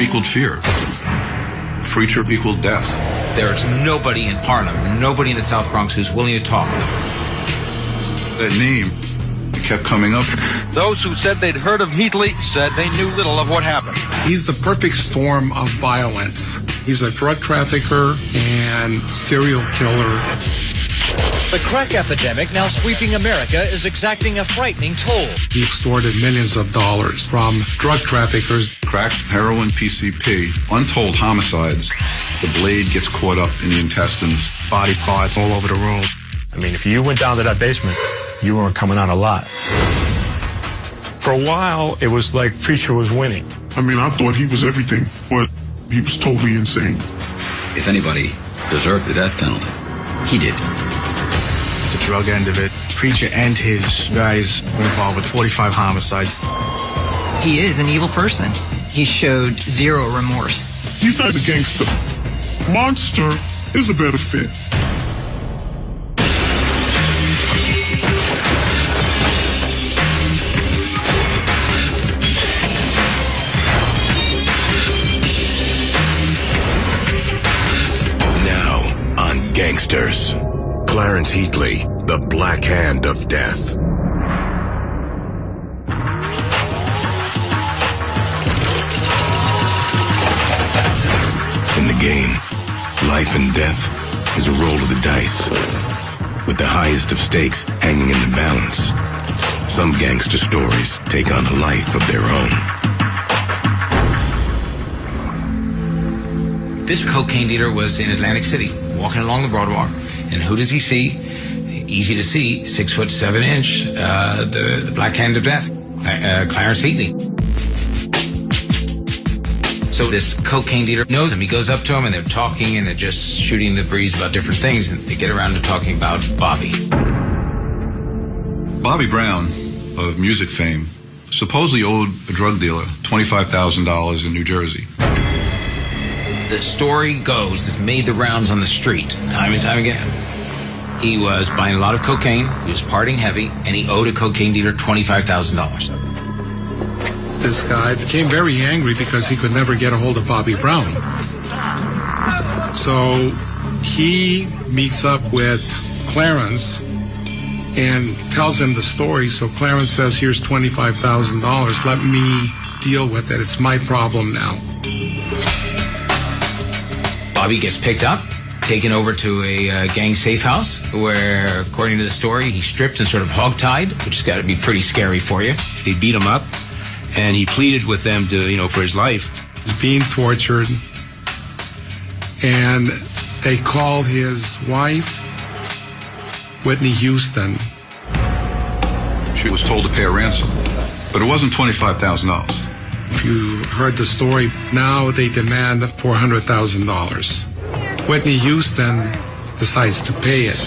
equaled fear. Preacher equaled death. There's nobody in Harlem, nobody in the South Bronx who's willing to talk. That name kept coming up. Those who said they'd heard of Heatley said they knew little of what happened. He's the perfect storm of violence. He's a drug trafficker and serial killer. The crack epidemic now sweeping America is exacting a frightening toll. He extorted millions of dollars from drug traffickers. Crack, heroin, PCP, untold homicides. The blade gets caught up in the intestines. Body parts all over the room. I mean, if you went down to that basement, you weren't coming out alive. For a while, it was like Preacher was winning. I mean, I thought he was everything, but he was totally insane. If anybody deserved the death penalty, he did. The drug end of it, Preacher and his guys were involved with 45 homicides. He is an evil person. He showed zero remorse. He's not a gangster. Monster is a better fit. Now on Gangsters. Clarence Heatley, the Black Hand of Death. In the game, life and death is a roll of the dice, with the highest of stakes hanging in the balance. Some gangster stories take on a life of their own. This cocaine dealer was in Atlantic City, walking along the boardwalk, and who does he see? Easy to see, 6'7", the Black Hand of Death, Clarence Heatley. So this cocaine dealer knows him. He goes up to him, and they're talking, and they're just shooting the breeze about different things, and they get around to talking about Bobby. Bobby Brown, of music fame, supposedly owed a drug dealer $25,000 in New Jersey. The story goes, this made the rounds on the street time and time again. He was buying a lot of cocaine, he was partying heavy, and he owed a cocaine dealer $25,000. This guy became very angry because he could never get a hold of Bobby Brown. So he meets up with Clarence and tells him the story. So Clarence says, here's $25,000. Let me deal with it. It's my problem now. Bobby gets picked up, taken over to a gang safe house where, according to the story, he stripped and sort of hogtied, which has got to be pretty scary for you. They beat him up, and he pleaded with them to, for his life. He's being tortured, and they called his wife, Whitney Houston. She was told to pay a ransom, but it wasn't $25,000. If you heard the story, now they demand $400,000. Whitney Houston decides to pay it.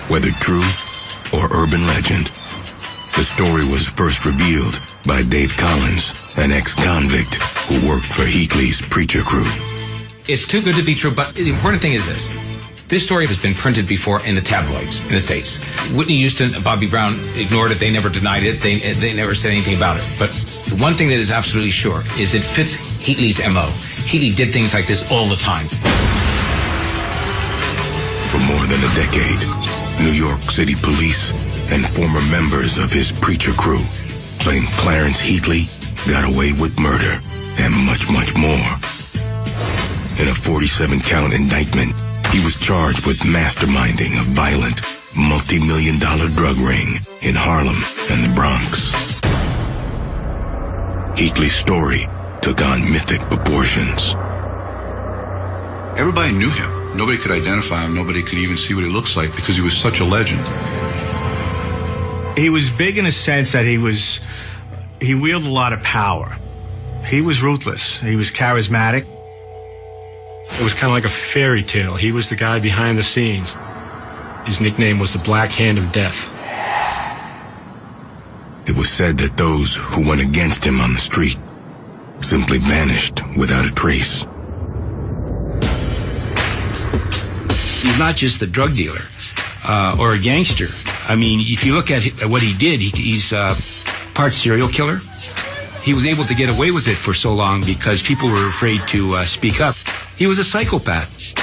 Whether true or urban legend, the story was first revealed by Dave Collins, an ex-convict who worked for Heatley's Preacher crew. It's too good to be true, but the important thing is this. This story has been printed before in the tabloids in the States. Whitney Houston and Bobby Brown ignored it. They never denied it. They never said anything about it. But the one thing that is absolutely sure is it fits Heatley's M.O. Heatley did things like this all the time. For more than a decade, New York City police and former members of his Preacher crew claimed Clarence Heatley got away with murder and much, much more. In a 47-count indictment, he was charged with masterminding a violent, multi-million-dollar drug ring in Harlem and the Bronx. Heatley's story took on mythic proportions. Everybody knew him. Nobody could identify him. Nobody could even see what he looks like because he was such a legend. He was big in a sense that he wielded a lot of power. He was ruthless. He was charismatic. It was kind of like a fairy tale. He was the guy behind the scenes. His nickname was the Black Hand of Death. It was said that those who went against him on the street simply vanished without a trace. He's not just a drug dealer or a gangster. I mean, if you look at what he did, he's part serial killer, He was able to get away with it for so long because people were afraid to speak up. He was a psychopath.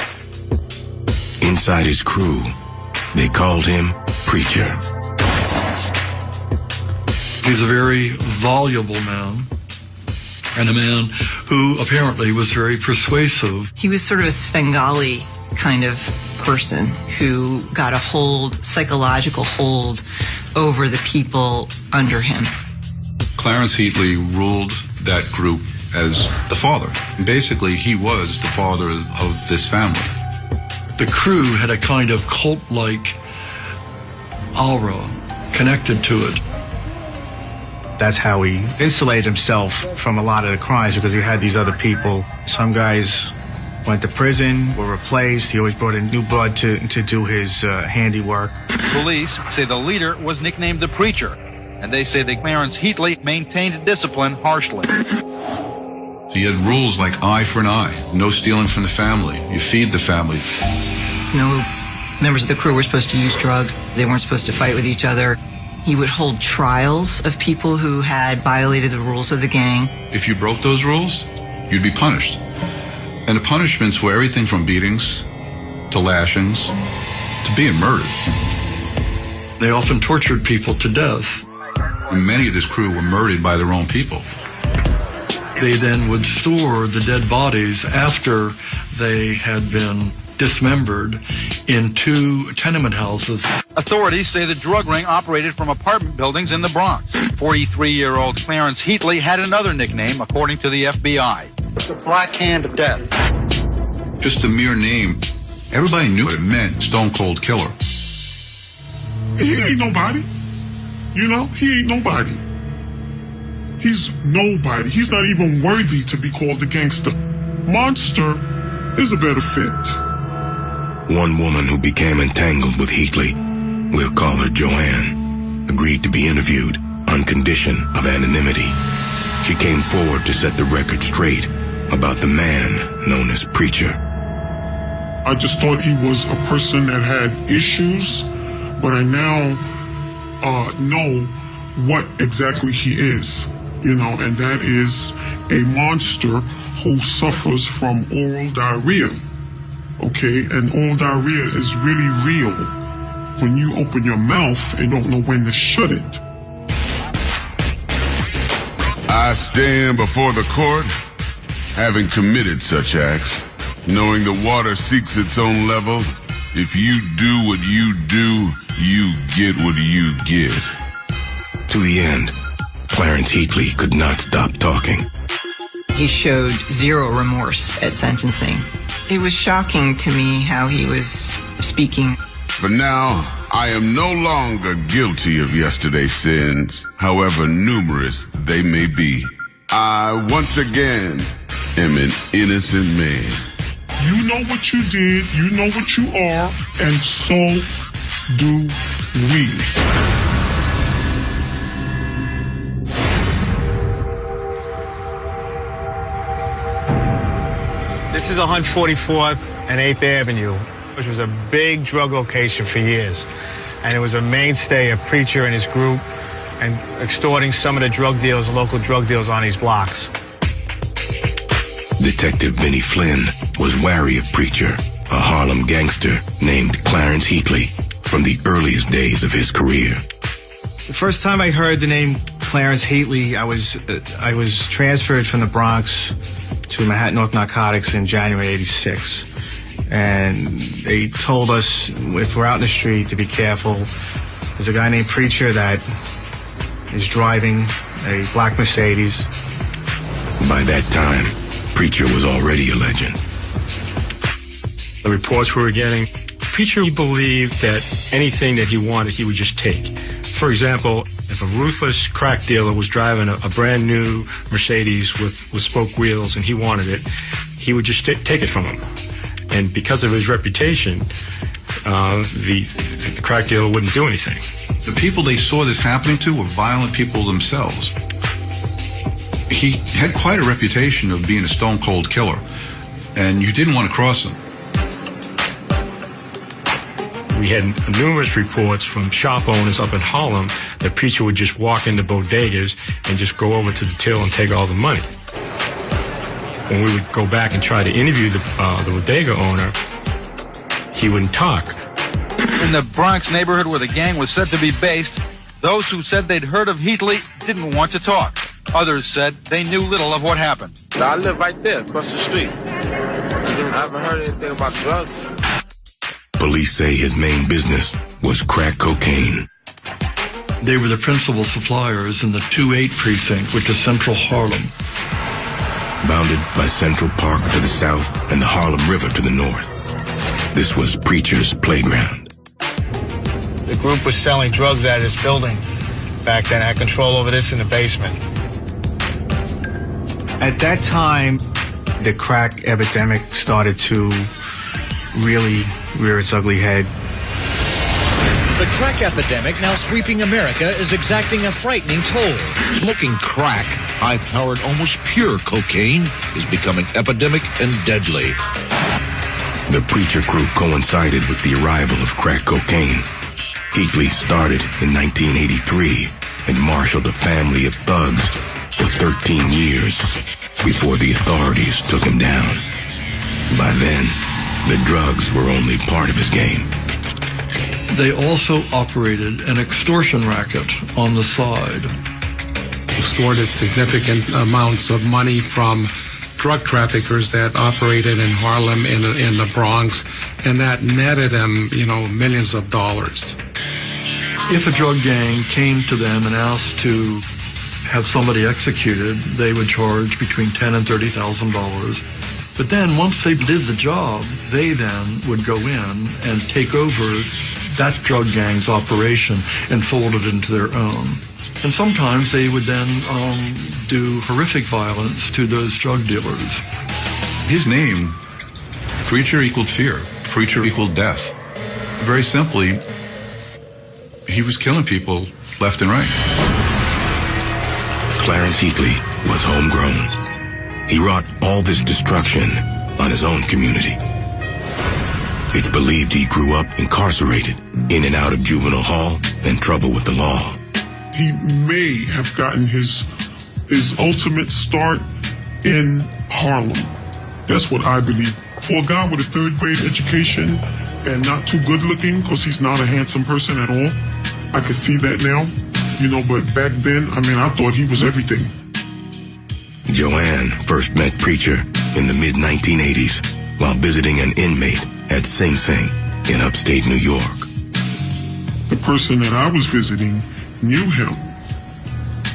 Inside his crew, they called him Preacher. He's a very voluble man, and a man who apparently was very persuasive. He was sort of a Svengali kind of person who got a psychological hold over the people under him. Clarence Heatley ruled that group as the father. Basically, he was the father of this family. The crew had a kind of cult-like aura connected to it. That's how he insulated himself from a lot of the crimes, because he had these other people. Some guys went to prison, were replaced. He always brought in new blood to do his handiwork. Police say the leader was nicknamed the Preacher, and they say that Clarence Heatley maintained discipline harshly. So you had rules like eye for an eye, no stealing from the family, you feed the family. No members of the crew were supposed to use drugs. They weren't supposed to fight with each other. He would hold trials of people who had violated the rules of the gang. If you broke those rules, you'd be punished. And the punishments were everything from beatings to lashings to being murdered. They often tortured people to death. And many of this crew were murdered by their own people. They then would store the dead bodies after they had been dismembered in 2 tenement houses. Authorities say the drug ring operated from apartment buildings in the Bronx. 43-year-old Clarence Heatley had another nickname, according to the FBI. The Black Hand of Death. Just a mere name. Everybody knew what it meant, Stone Cold Killer. He ain't nobody. You know, he ain't nobody. He's nobody. He's not even worthy to be called a gangster. Monster is a better fit. One woman who became entangled with Heatley, we'll call her Joanne, agreed to be interviewed on condition of anonymity. She came forward to set the record straight about the man known as Preacher. I just thought he was a person that had issues, but I now know what exactly he is, you know, and that is a monster who suffers from oral diarrhea. Okay, and oral diarrhea is really real when you open your mouth and don't know when to shut it. I stand before the court, having committed such acts, knowing the water seeks its own level. If you do what you do, you get what you get. To the end, Clarence Heatley could not stop talking. He showed zero remorse at sentencing. It was shocking to me how he was speaking. But now, I am no longer guilty of yesterday's sins, however numerous they may be. I, once again, am an innocent man. You know what you did, you know what you are, and so do we. This is 144th and 8th Avenue, which was a big drug location for years. And it was a mainstay of Preacher and his group and extorting some of the drug dealers, local drug dealers on these blocks. Detective Benny Flynn was wary of Preacher, a Harlem gangster named Clarence Heatley, from the earliest days of his career. The first time I heard the name Clarence Heatley, I was transferred from the Bronx to Manhattan North Narcotics in January '86. And they told us if we're out in the street to be careful. There's a guy named Preacher that is driving a black Mercedes. By that time, Preacher was already a legend. The reports we were getting, Preacher believed that anything that he wanted, he would just take. For example, if a ruthless crack dealer was driving a brand new Mercedes with spoke wheels and he wanted it, he would just take it from him. And because of his reputation, the crack dealer wouldn't do anything. The people they saw this happening to were violent people themselves. He had quite a reputation of being a stone cold killer, and you didn't want to cross him. We had numerous reports from shop owners up in Harlem that Preacher would just walk into bodegas and just go over to the till and take all the money. When we would go back and try to interview the bodega owner, he wouldn't talk. In the Bronx neighborhood where the gang was said to be based, those who said they'd heard of Heatley didn't want to talk. Others said they knew little of what happened. I live right there, across the street. I haven't heard anything about drugs. Police say his main business was crack cocaine. They were the principal suppliers in the 2-8 precinct, which is central Harlem. Bounded by Central Park to the south and the Harlem River to the north. This was Preacher's playground. The group was selling drugs at his building. Back then, I had control over this in the basement. At that time, the crack epidemic started to really rear its ugly head. The crack epidemic now sweeping America is exacting a frightening toll. Smoking crack, high-powered, almost pure cocaine, is becoming epidemic and deadly. The Preacher crew coincided with the arrival of crack cocaine. Heatley started in 1983 and marshaled a family of thugs for 13 years before the authorities took him down. By then, the drugs were only part of his game. They also operated an extortion racket on the side. Extorted significant amounts of money from drug traffickers that operated in Harlem, in the Bronx, and that netted them, millions of dollars. If a drug gang came to them and asked to have somebody executed, they would charge between $10,000 and $30,000. But then once they did the job, they then would go in and take over that drug gang's operation and fold it into their own. And sometimes they would then do horrific violence to those drug dealers. His name, Preacher, equaled fear. Preacher equaled death. Very simply, he was killing people left and right. Clarence Heatley was homegrown. He wrought all this destruction on his own community. It's believed he grew up incarcerated, in and out of juvenile hall, and trouble with the law. He may have gotten his ultimate start in Harlem. That's what I believe. For a guy with a third-grade education and not too good-looking, because he's not a handsome person at all, I can see that now. But back then, I thought he was everything. Joanne first met Preacher in the mid-1980s while visiting an inmate at Sing Sing in upstate New York. The person that I was visiting knew him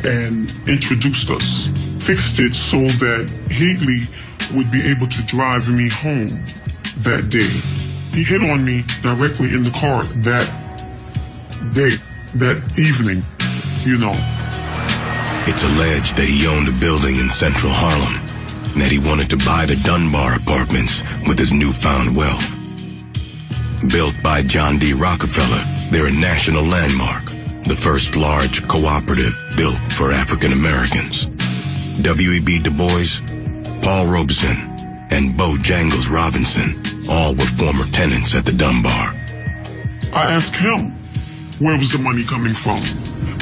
and introduced us. Fixed it so that Heatley would be able to drive me home that day. He hit on me directly in the car that day, that evening, It's alleged that he owned a building in central Harlem and that he wanted to buy the Dunbar Apartments with his newfound wealth. Built by John D. Rockefeller, they're a national landmark, the first large cooperative built for African Americans. W.E.B. Du Bois, Paul Robeson, and Bojangles Robinson all were former tenants at the Dunbar. I asked him, where was the money coming from?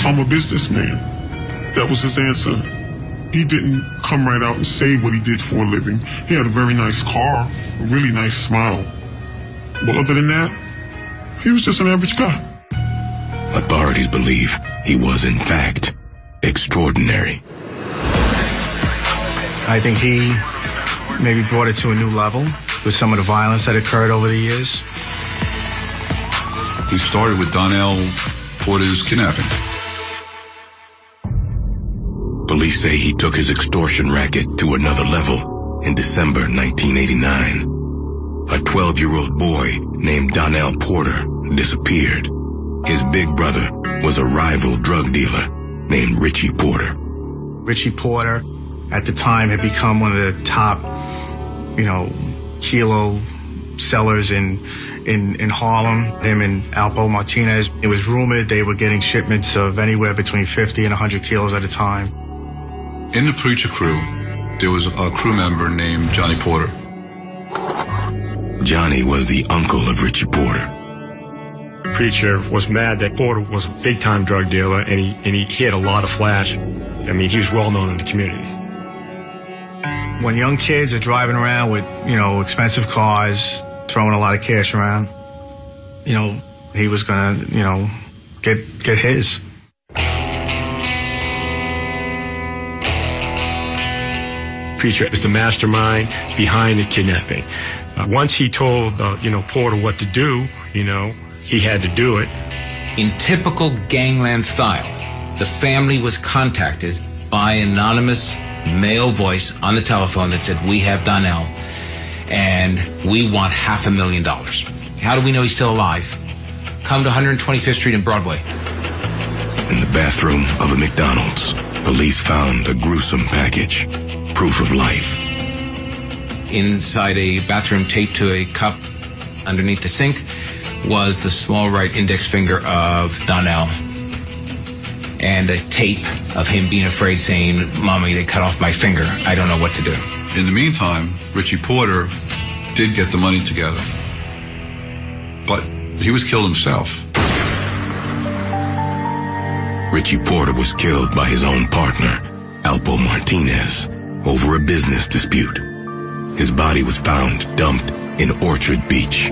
I'm a businessman. That was his answer. He didn't come right out and say what he did for a living. He had a very nice car, a really nice smile. But other than that, he was just an average guy. Authorities believe he was, in fact, extraordinary. I think he maybe brought it to a new level with some of the violence that occurred over the years. He started with Donnell Porter's kidnapping. Police say he took his extortion racket to another level in December 1989. A 12-year-old boy named Donnell Porter disappeared. His big brother was a rival drug dealer named Richie Porter. Richie Porter, at the time, had become one of the top, kilo sellers in Harlem, him and Alpo Martinez. It was rumored they were getting shipments of anywhere between 50 and 100 kilos at a time. In the Preacher crew, there was a crew member named Johnny Porter. Johnny was the uncle of Richie Porter. Preacher was mad that Porter was a big-time drug dealer, and he had a lot of flash. I mean, he was well-known in the community. When young kids are driving around with, expensive cars, throwing a lot of cash around, he was gonna, get his. Preacher is the mastermind behind the kidnapping. Once he told, Porter what to do, he had to do it. In typical gangland style, the family was contacted by an anonymous male voice on the telephone that said, "We have Donnell, and we want $500,000. How do we know he's still alive? Come to 125th Street and Broadway." In the bathroom of a McDonald's, police found a gruesome package, proof of life. Inside a bathroom taped to a cup underneath the sink was the small right index finger of Donnell, and a tape of him being afraid, saying, "Mommy, they cut off my finger. I don't know what to do." In the meantime, Richie Porter did get the money together, but he was killed himself. Richie Porter was killed by his own partner, Alpo Martinez, over a business dispute. His body was found dumped in Orchard Beach.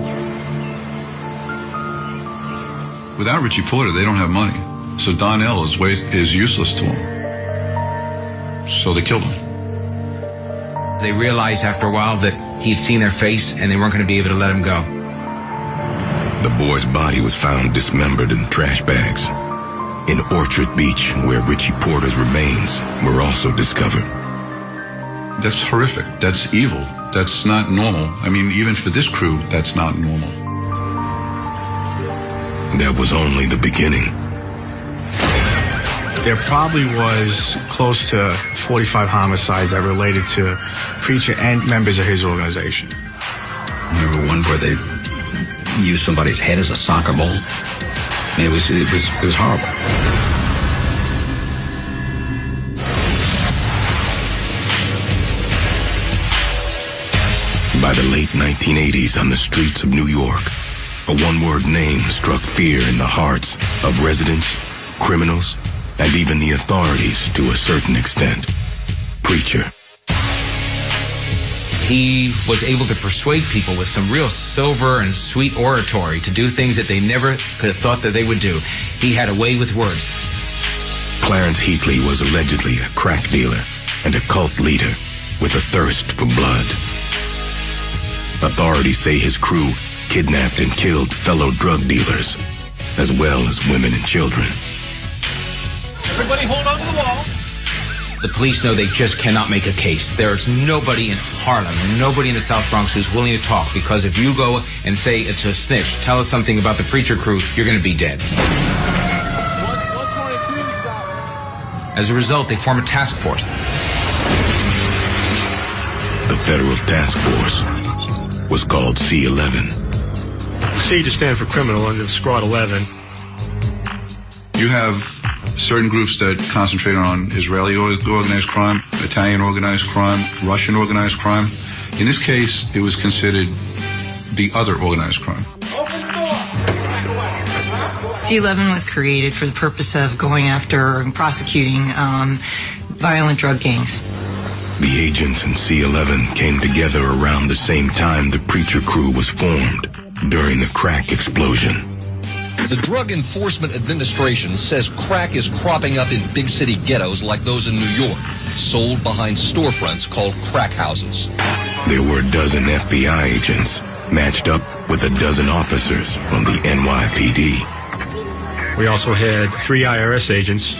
Without Richie Porter, they don't have money. So Donnell is useless to them. So they killed him. They realized after a while that he had seen their face and they weren't going to be able to let him go. The boy's body was found dismembered in trash bags. In Orchard Beach, where Richie Porter's remains were also discovered. That's horrific. That's evil. That's not normal. I mean, even for this crew, that's not normal. That was only the beginning. There probably was close to 45 homicides that related to Preacher and members of his organization. Remember one where they used somebody's head as a soccer ball? I mean, it was horrible. By the late 1980s, on the streets of New York, a one-word name struck fear in the hearts of residents, criminals, and even the authorities to a certain extent. Preacher. He was able to persuade people with some real silver and sweet oratory to do things that they never could have thought that they would do. He had a way with words. Clarence Heatley was allegedly a crack dealer and a cult leader with a thirst for blood. Authorities say his crew kidnapped and killed fellow drug dealers, as well as women and children. Everybody hold on to the wall. The police know they just cannot make a case. There's nobody in Harlem, nobody in the South Bronx who's willing to talk, because if you go and say it's a snitch, tell us something about the Preacher crew, you're going to be dead. As a result, they form a task force. The federal task force was called C-11. C to stand for criminal under Squad 11. You have certain groups that concentrate on Israeli organized crime, Italian organized crime, Russian organized crime. In this case, it was considered the other organized crime. C-11 was created for the purpose of going after and prosecuting violent drug gangs. The agents in C-11 came together around the same time the Preacher crew was formed during the crack explosion. The Drug Enforcement Administration says crack is cropping up in big city ghettos like those in New York, sold behind storefronts called crack houses. There were a dozen FBI agents matched up with a dozen officers from the NYPD. We also had 3 IRS agents,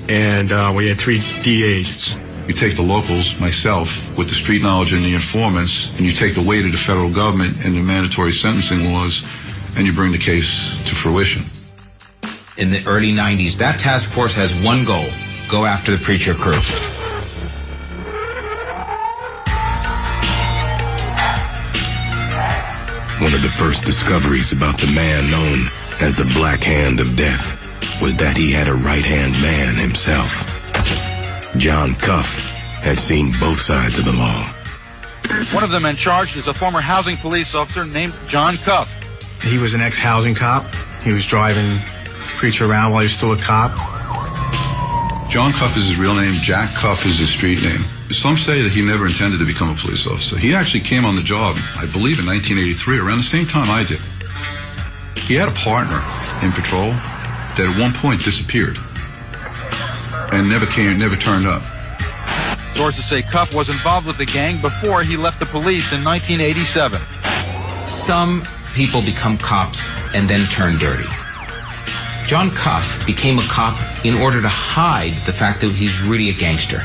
and we had 3 DA agents. You take the locals, myself, with the street knowledge and the informants, and you take the weight of the federal government and the mandatory sentencing laws, and you bring the case to fruition. In the early 90s, that task force has one goal: go after the Preacher crew. One of the first discoveries about the man known as the Black Hand of Death was that he had a right-hand man himself. John Cuff had seen both sides of the law. One of the men charged is a former housing police officer named John Cuff. He was an ex-housing cop. He was driving Preacher around while he was still a cop. John Cuff is his real name. Jack Cuff is his street name. Some say that he never intended to become a police officer. He actually came on the job, I believe, in 1983, around the same time I did. He had a partner in patrol that at one point disappeared and never turned up. Sources say Cuff was involved with the gang before he left the police in 1987. Some people become cops and then turn dirty. John Cuff became a cop in order to hide the fact that he's really a gangster.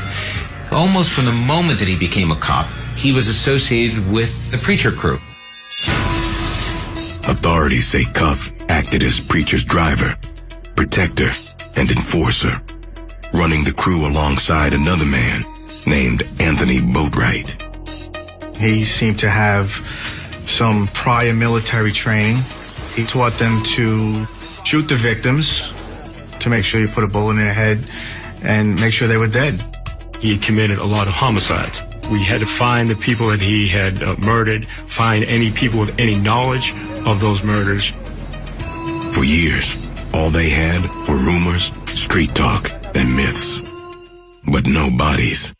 Almost from the moment that he became a cop, he was associated with the Preacher crew. Authorities say Cuff acted as Preacher's driver, protector, and enforcer, running the crew alongside another man named Anthony Boatwright. He seemed to have some prior military training. He taught them to shoot the victims, to make sure you put a bullet in their head and make sure they were dead. He had committed a lot of homicides. We had to find the people that he had murdered, find any people with any knowledge of those murders. For years, all they had were rumors, street talk, and myths. But no bodies.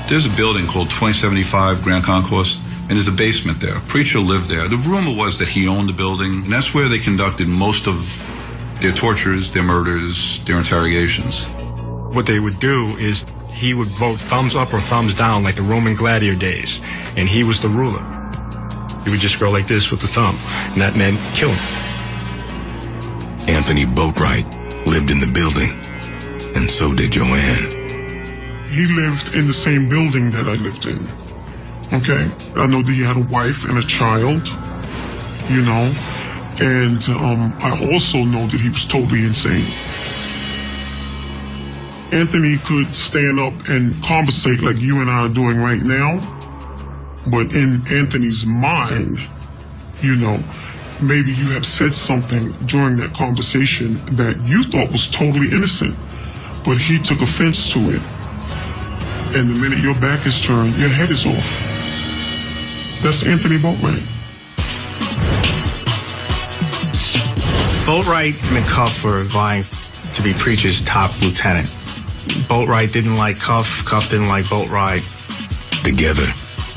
There's a building called 2075 Grand Concourse, and there's a basement there. Preacher lived there. The rumor was that he owned the building, and that's where they conducted most of their tortures, their murders, their interrogations. What they would do is he would vote thumbs up or thumbs down like the Roman gladiator days, and he was the ruler. He would just go like this with the thumb, and that meant kill him. Anthony Boatwright lived in the building, and so did Joanne. He lived in the same building that I lived in. Okay? I know that he had a wife and a child, you know, and I also know that he was totally insane. Anthony could stand up and conversate like you and I are doing right now, but in Anthony's mind, you know, maybe you have said something during that conversation that you thought was totally innocent, but he took offense to it. And the minute your back is turned, your head is off. That's Anthony Boatwright. Boatwright and Cuff were vying to be Preacher's top lieutenant. Boatwright didn't like Cuff, Cuff didn't like Boatwright. Together,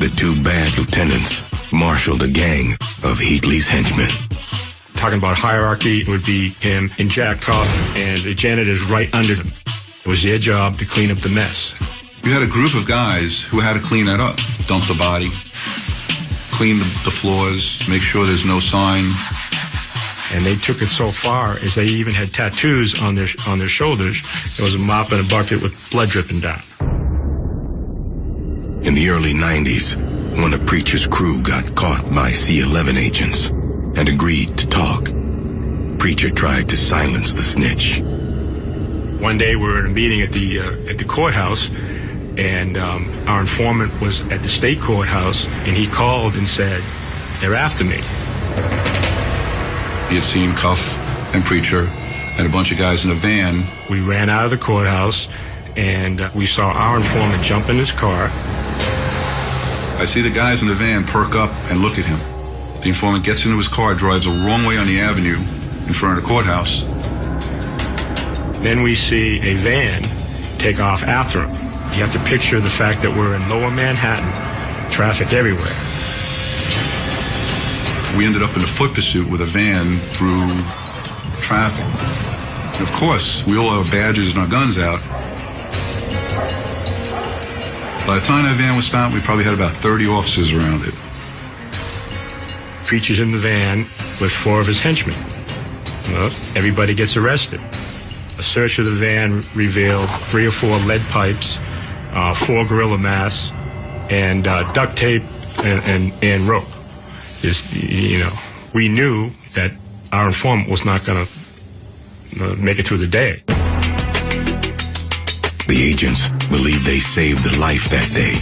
the two bad lieutenants marshaled a gang of Heatley's henchmen. Talking about hierarchy, it would be him and Jack Cuff and the janitors right under them. It was their job to clean up the mess. You had a group of guys who had to clean that up. Dump the body, clean the floors, make sure there's no sign. And they took it so far as they even had tattoos on their shoulders. There was a mop and a bucket with blood dripping down. In the early 90s, one of Preacher's crew got caught by C-11 agents and agreed to talk. Preacher tried to silence the snitch. One day we were in a meeting at the courthouse, and our informant was at the state courthouse, and he called and said, "They're after me." He had seen Cuff and Preacher and a bunch of guys in a van. We ran out of the courthouse, and we saw our informant jump in his car. I see the guys in the van perk up and look at him. The informant gets into his car, drives the wrong way on the avenue in front of the courthouse. Then we see a van take off after him. You have to picture the fact that we're in lower Manhattan, traffic everywhere. We ended up in a foot pursuit with a van through traffic. And of course, we all have our badges and our guns out. By the time that van was stopped, we probably had about 30 officers around it. Preacher's in the van with 4 of his henchmen. Well, everybody gets arrested. A search of the van revealed 3 or 4 lead pipes, 4 gorilla masks, and duct tape and rope. We knew that our informant was not going to make it through the day. The agents believed they saved a life that day,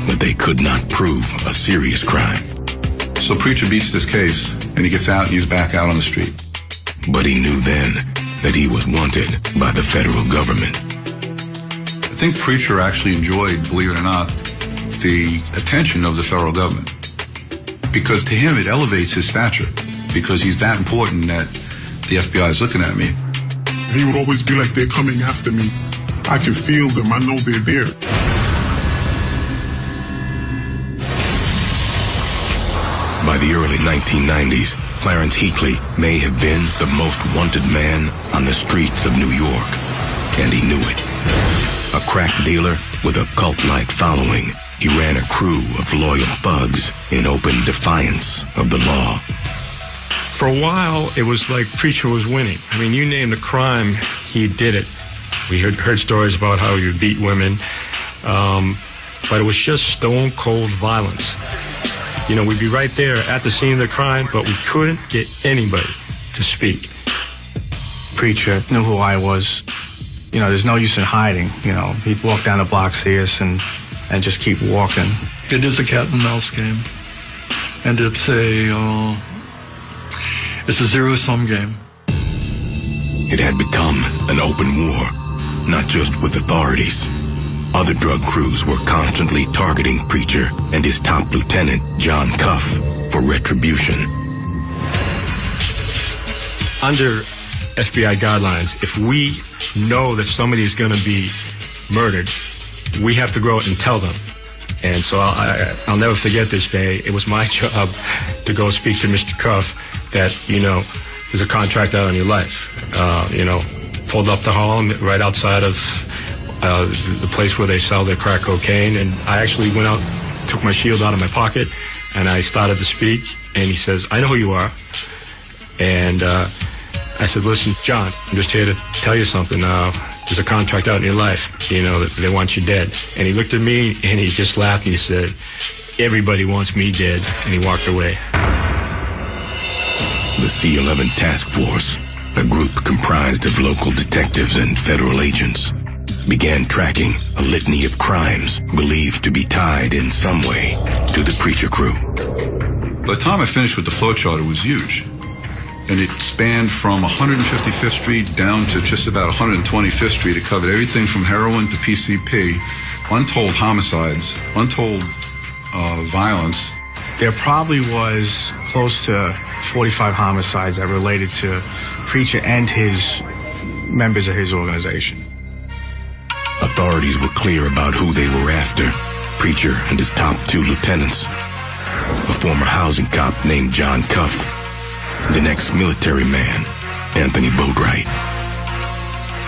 but they could not prove a serious crime. So Preacher beats this case, and he gets out and he's back out on the street. But he knew then that he was wanted by the federal government. I think Preacher actually enjoyed, believe it or not, the attention of the federal government. because to him it elevates his stature, because he's that important that the FBI is looking at me. He would always be like, they're coming after me. I can feel them. I know they're there. By the early 1990s, Clarence Heatley may have been the most wanted man on the streets of New York, and he knew it. A crack dealer with a cult-like following, he ran a crew of loyal thugs in open defiance of the law. For a while, it was like Preacher was winning. I mean, you name the crime, he did it. We heard stories about how he would beat women, but it was just stone-cold violence. You know, we'd be right there at the scene of the crime, but we couldn't get anybody to speak. Preacher knew who I was. You know, there's no use in hiding. You know, he'd walk down the block, see us, and just keep walking. It is a cat and mouse game, and it's a zero-sum game. It had become an open war, not just with authorities. Other drug crews were constantly targeting Preacher and his top lieutenant, John Cuff, for retribution. Under FBI guidelines, if we know that somebody is going to be murdered, we have to go out and tell them. And so I'll never forget this day. It was my job to go speak to Mr. Cuff that, you know, there's a contract out on your life. You know, pulled up to Harlem right outside of the place where they sell their crack cocaine. And I actually went out, took my shield out of my pocket, and I started to speak. And he says, I know who you are. And I said, listen, John, I'm just here to tell you something. There's a contract out in your life, you know, that they want you dead. And he looked at me and he just laughed and he said, everybody wants me dead. And he walked away. The C-11 Task Force, a group comprised of local detectives and federal agents, began tracking a litany of crimes believed to be tied in some way to the Preacher crew. By the time I finished with the flowchart, it was huge. And it spanned from 155th Street down to just about 125th Street. It covered everything from heroin to PCP, untold homicides, untold violence. There probably was close to 45 homicides that related to Preacher and his members of his organization. Authorities were clear about who they were after: Preacher and his top two lieutenants, a former housing cop named John Cuff, the ex-military man, Anthony Boatwright.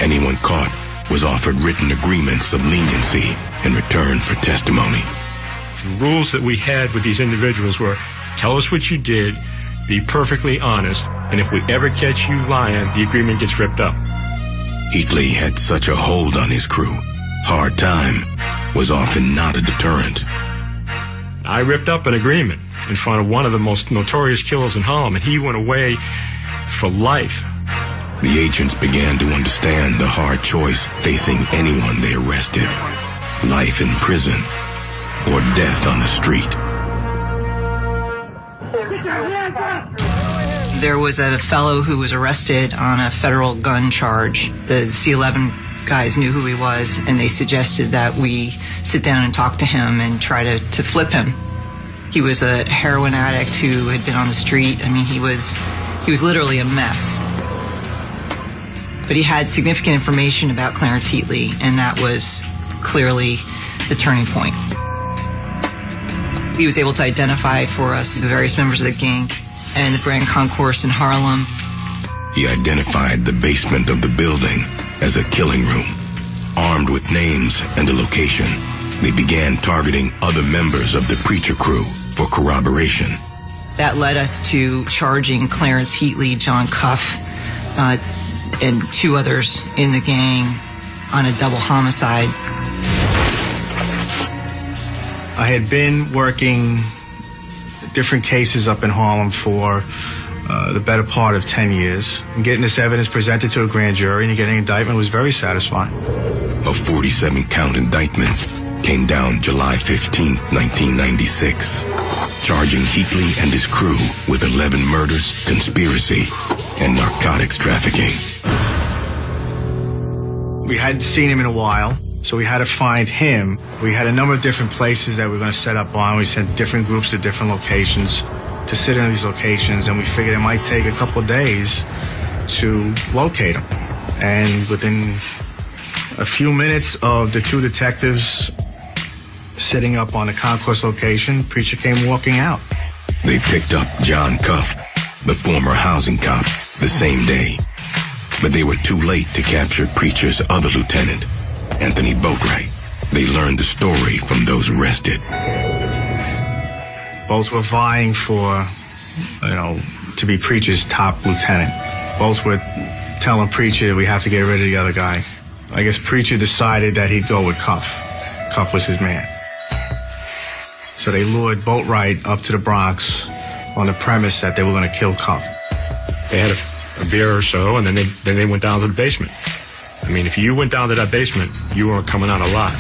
Anyone caught was offered written agreements of leniency in return for testimony. The rules that we had with these individuals were, tell us what you did, be perfectly honest, and if we ever catch you lying, the agreement gets ripped up. Heatley had such a hold on his crew. Hard time was often not a deterrent. I ripped up an agreement in front of one of the most notorious killers in Harlem, and he went away for life. The agents began to understand the hard choice facing anyone they arrested: life in prison or death on the street. There was a fellow who was arrested on a federal gun charge. The C-11 guys knew who he was, and they suggested that we sit down and talk to him and try to flip him. He was a heroin addict who had been on the street. I mean, he was literally a mess. But he had significant information about Clarence Heatley, and that was clearly the turning point. He was able to identify for us the various members of the gang and the Grand Concourse in Harlem. He identified the basement of the building as a killing room. Armed with names and a location, they began targeting other members of the Preacher crew for corroboration. That led us to charging Clarence Heatley, John Cuff, and two others in the gang on a double homicide. I had been working different cases up in Harlem for the better part of 10 years. And getting this evidence presented to a grand jury and getting an indictment was very satisfying. A 47-count indictment came down July 15, 1996, charging Heatley and his crew with 11 murders, conspiracy, and narcotics trafficking. We hadn't seen him in a while. So we had to find him. We had a number of different places that we were going to set up on. We sent different groups to different locations to sit in these locations, and we figured it might take a couple of days to locate him. And within a few minutes of the two detectives sitting up on the concourse location, Preacher came walking out. They picked up John Cuff, the former housing cop, the same day. But they were too late to capture Preacher's other lieutenant, Anthony Boatwright. They learned the story from those arrested. Both were vying for, to be Preacher's top lieutenant. Both were telling Preacher we have to get rid of the other guy. I guess Preacher decided that he'd go with Cuff. Cuff was his man. So they lured Boatwright up to the Bronx on the premise that they were going to kill Cuff. They had a beer or so, and then they went down to the basement. I mean, if you went down to that basement, you weren't coming out alive.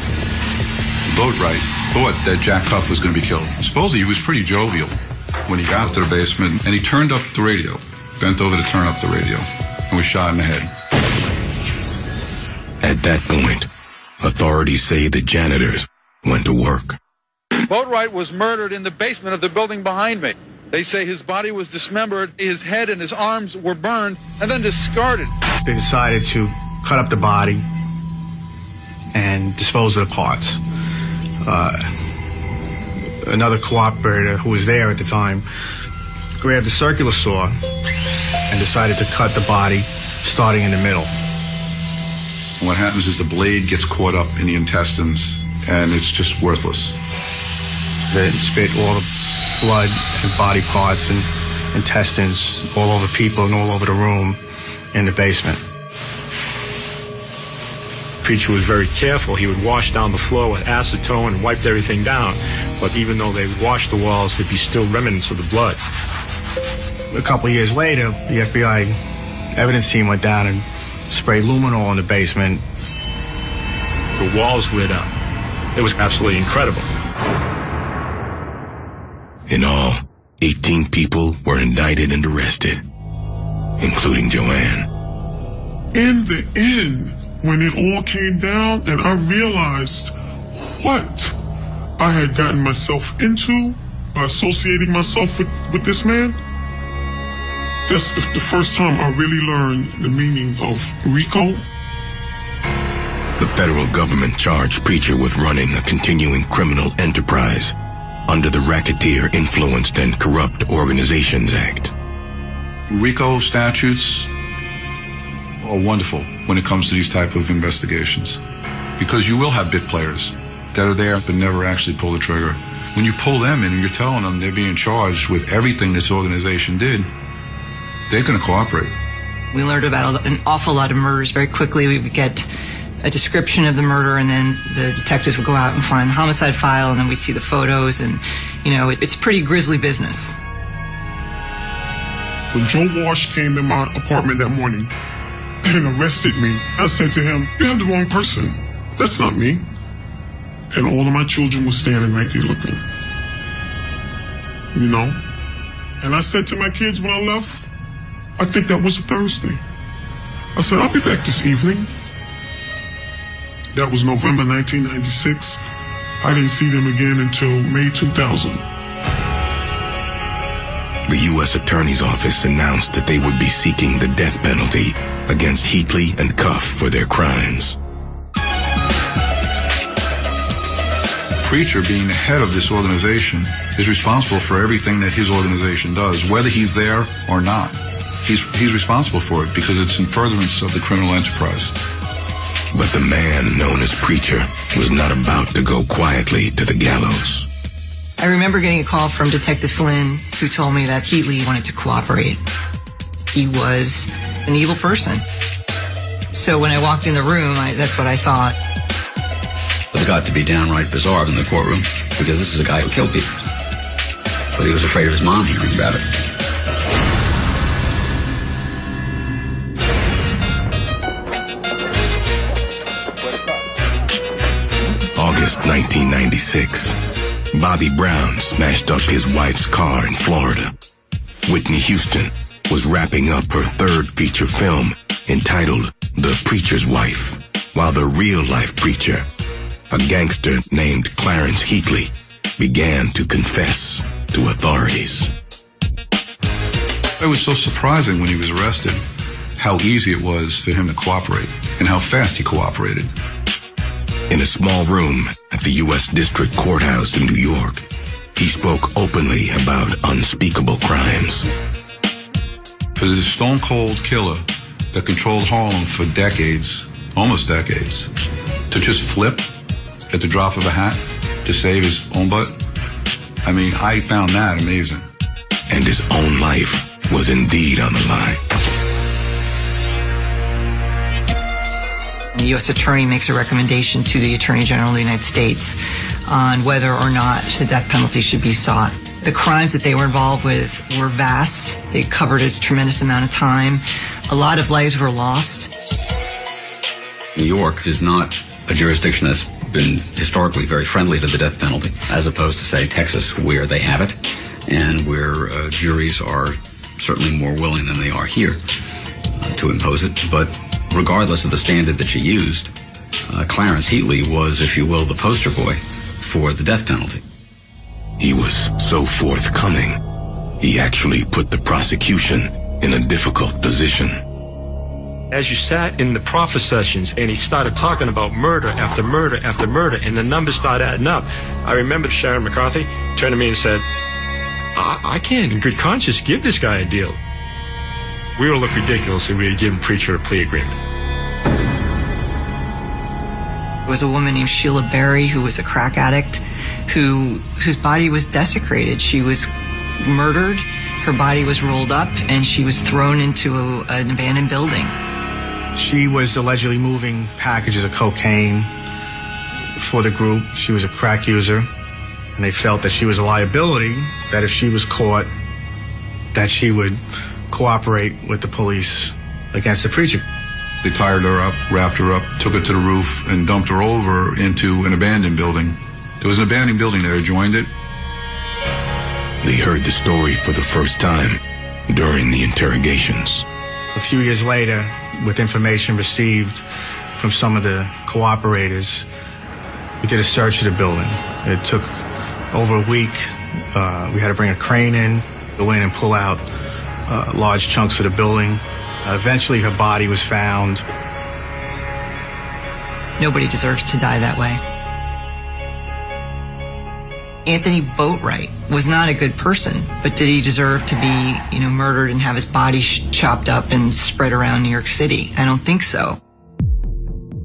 Boatwright thought that Jack Cuff was going to be killed. Supposedly, he was pretty jovial when he got to the basement, and he turned up the radio, bent over to turn up the radio, and was shot in the head. At that point, authorities say the janitors went to work. Boatwright was murdered in the basement of the building behind me. They say his body was dismembered, his head and his arms were burned, and then discarded. They decided to cut up the body and dispose of the parts. Another cooperator who was there at the time grabbed a circular saw and decided to cut the body starting in the middle. What happens is the blade gets caught up in the intestines, and it's just worthless. They spit all the blood and body parts and intestines all over people and all over the room in the basement. Preacher was very careful. He would wash down the floor with acetone and wiped everything down. But even though they washed the walls, there'd be still remnants of the blood. A couple of years later, the FBI evidence team went down and sprayed luminol in the basement. The walls lit up. It was absolutely incredible. In all, 18 people were indicted and arrested, including Joanne. In the end, when it all came down and I realized what I had gotten myself into by associating myself with this man, that's the first time I really learned the meaning of RICO. The federal government charged Preacher with running a continuing criminal enterprise under the Racketeer Influenced and Corrupt Organizations Act. RICO statutes are wonderful when it comes to these type of investigations, because you will have bit players that are there but never actually pull the trigger. When you pull them in and you're telling them they're being charged with everything this organization did, they're going to cooperate. We learned about an awful lot of murders very quickly. We would get a description of the murder, and then the detectives would go out and find the homicide file, and then we'd see the photos, and, it's pretty grisly business. When Joe Walsh came to my apartment that morning and arrested me, I said to him, "You have the wrong person. That's not me." And all of my children were standing right there looking. And I said to my kids when I left, I think that was a Thursday, I said, "I'll be back this evening." That was November 1996. I didn't see them again until May 2000. The U.S. Attorney's Office announced that they would be seeking the death penalty against Heatley and Cuff for their crimes. Preacher, being the head of this organization, is responsible for everything that his organization does, whether he's there or not. He's responsible for it because it's in furtherance of the criminal enterprise. But the man known as Preacher was not about to go quietly to the gallows. I remember getting a call from Detective Flynn, who told me that Heatley wanted to cooperate. He was an evil person. So when I walked in the room, that's what I saw. It got to be downright bizarre in the courtroom, because this is a guy who killed people. But he was afraid of his mom hearing about it. August 1996. Bobby Brown smashed up his wife's car in Florida. Whitney Houston was wrapping up her third feature film entitled The Preacher's Wife. while the real-life preacher, a gangster named Clarence Heatley, began to confess to authorities. It was so surprising when he was arrested how easy it was for him to cooperate and how fast he cooperated. In a small room at the U.S. District Courthouse in New York, he spoke openly about unspeakable crimes. For this stone-cold killer that controlled Harlem for decades, almost decades, to just flip at the drop of a hat to save his own butt, I mean, I found that amazing. And his own life was indeed on the line. The U.S. Attorney makes a recommendation to the Attorney General of the United States on whether or not the death penalty should be sought. The crimes that they were involved with were vast. They covered a tremendous amount of time. A lot of lives were lost. New York is not a jurisdiction that's been historically very friendly to the death penalty, as opposed to, say, Texas, where they have it and where juries are certainly more willing than they are here to impose it. But regardless of the standard that you used, Clarence Heatley was, if you will, the poster boy for the death penalty. He was so forthcoming, he actually put the prosecution in a difficult position. As you sat in the proffer sessions and he started talking about murder after murder after murder, and the numbers started adding up, I remember Sharon McCarthy turned to me and said, I can't in good conscience give this guy a deal. We would look ridiculous if we had given Preacher a plea agreement. There was a woman named Sheila Berry who was a crack addict whose body was desecrated. She was murdered, her body was rolled up, and she was thrown into an abandoned building. She was allegedly moving packages of cocaine for the group. She was a crack user, and they felt that she was a liability, that if she was caught, that she would cooperate with the police against the preacher. They tied her up, wrapped her up, took her to the roof, and dumped her over into an abandoned building. There was an abandoned building that adjoined it. They heard the story for the first time during the interrogations. A few years later, with information received from some of the cooperators, we did a search of the building. It took over a week. We had to bring a crane in, go in and pull out large chunks of the building. Eventually, her body was found. Nobody deserves to die that way. Anthony Boatwright was not a good person, but did he deserve to be, murdered and have his body chopped up and spread around New York City? I don't think so.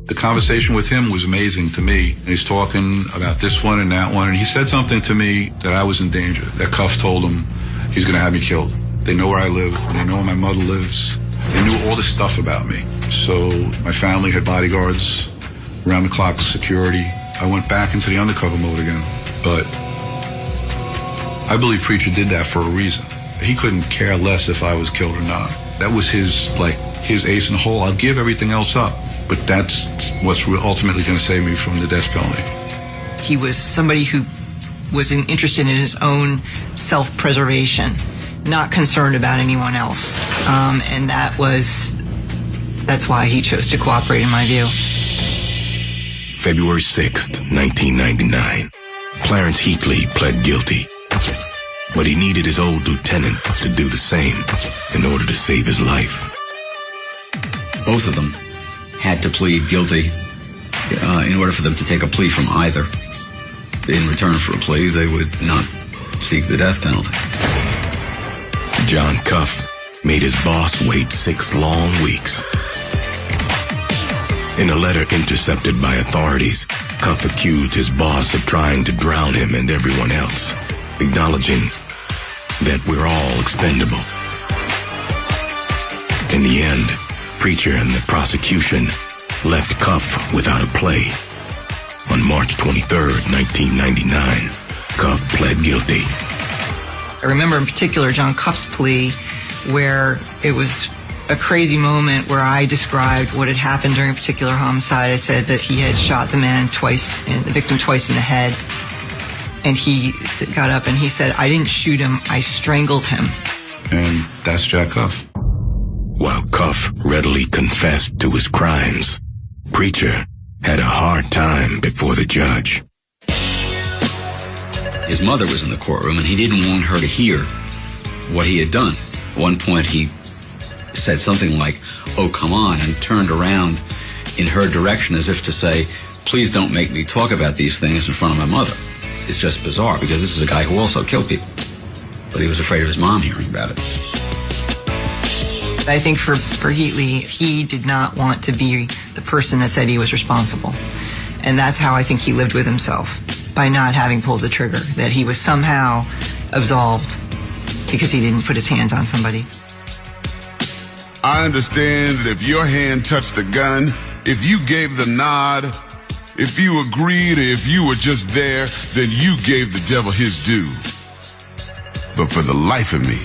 The conversation with him was amazing to me. He's talking about this one and that one, and he said something to me that I was in danger, that Cuff told him he's going to have me killed. They know where I live. They know where my mother lives. They knew all this stuff about me. So my family had bodyguards, round-the-clock security. I went back into the undercover mode again. But I believe Preacher did that for a reason. He couldn't care less if I was killed or not. That was his ace in the hole. I'll give everything else up, but that's what's ultimately going to save me from the death penalty. He was somebody who was interested in his own self-preservation, not concerned about anyone else. And that's why he chose to cooperate, in my view. February 6th, 1999. Clarence Heatley pled guilty, but he needed his old lieutenant to do the same in order to save his life. Both of them had to plead guilty in order for them to take a plea from either. In return for a plea, they would not seek the death penalty. John Cuff made his boss wait 6 long weeks. In a letter intercepted by authorities, Cuff accused his boss of trying to drown him and everyone else, acknowledging that we're all expendable. In the end, Preacher and the prosecution left Cuff without a plea. On March 23rd, 1999, Cuff pled guilty. I remember in particular John Cuff's plea, where it was a crazy moment where I described what had happened during a particular homicide. I said that he had shot the victim twice in the head. And he got up and he said, I didn't shoot him, I strangled him. And that's Jack Cuff. While Cuff readily confessed to his crimes, preacher had a hard time before the judge. His mother was in the courtroom, and he didn't want her to hear what he had done. At one point, he said something like, "Oh, come on," and turned around in her direction as if to say, "Please don't make me talk about these things in front of my mother." It's just bizarre, because this is a guy who also killed people. But he was afraid of his mom hearing about it. I think for Heatley, he did not want to be the person that said he was responsible. And that's how I think he lived with himself, by not having pulled the trigger, that he was somehow absolved because he didn't put his hands on somebody. I understand that if your hand touched the gun, if you gave the nod, if you agreed, or if you were just there, then you gave the devil his due. But for the life of me,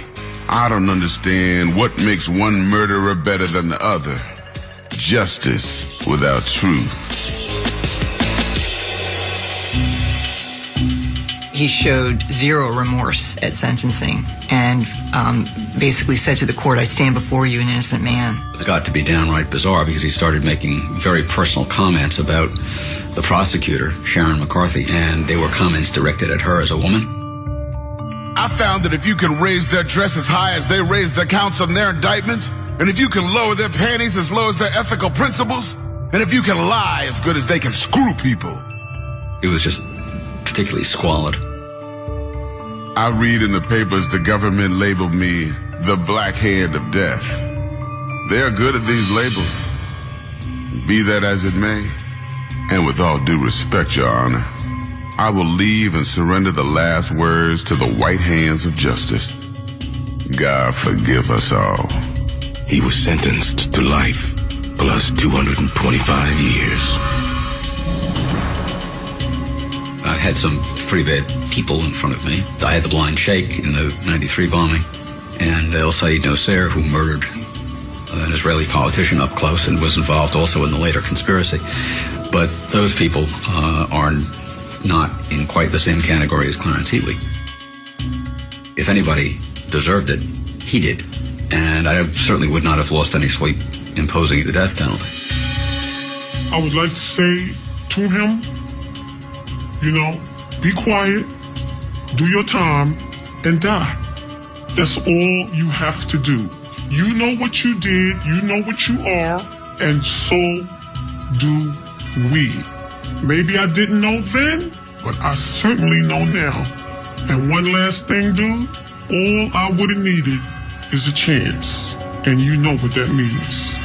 I don't understand what makes one murderer better than the other. Justice without truth. He showed zero remorse at sentencing and basically said to the court, "I stand before you an innocent man." It got to be downright bizarre because he started making very personal comments about the prosecutor, Sharon McCarthy, and they were comments directed at her as a woman. I found that if you can raise their dress as high as they raise the counts on their indictments, and if you can lower their panties as low as their ethical principles, and if you can lie as good as they can screw people. It was just particularly squalid. I read in the papers the government labeled me the Black Hand of Death. They're good at these labels. Be that as it may, and with all due respect, Your Honor, I will leave and surrender the last words to the white hands of justice. God forgive us all. He was sentenced to life plus 225 years. I had some pretty bad people in front of me. I had the Blind Sheikh in the 93 bombing, and El Said Nosser, who murdered an Israeli politician up close and was involved also in the later conspiracy. But those people are not in quite the same category as Clarence Heatley. If anybody deserved it, he did. And I certainly would not have lost any sleep imposing the death penalty. I would like to say to him, be quiet, do your time, and die. That's all you have to do. You know what you did, you know what you are, and so do we. Maybe I didn't know then, but I certainly know now. And one last thing, dude, all I would have needed is a chance. And you know what that means.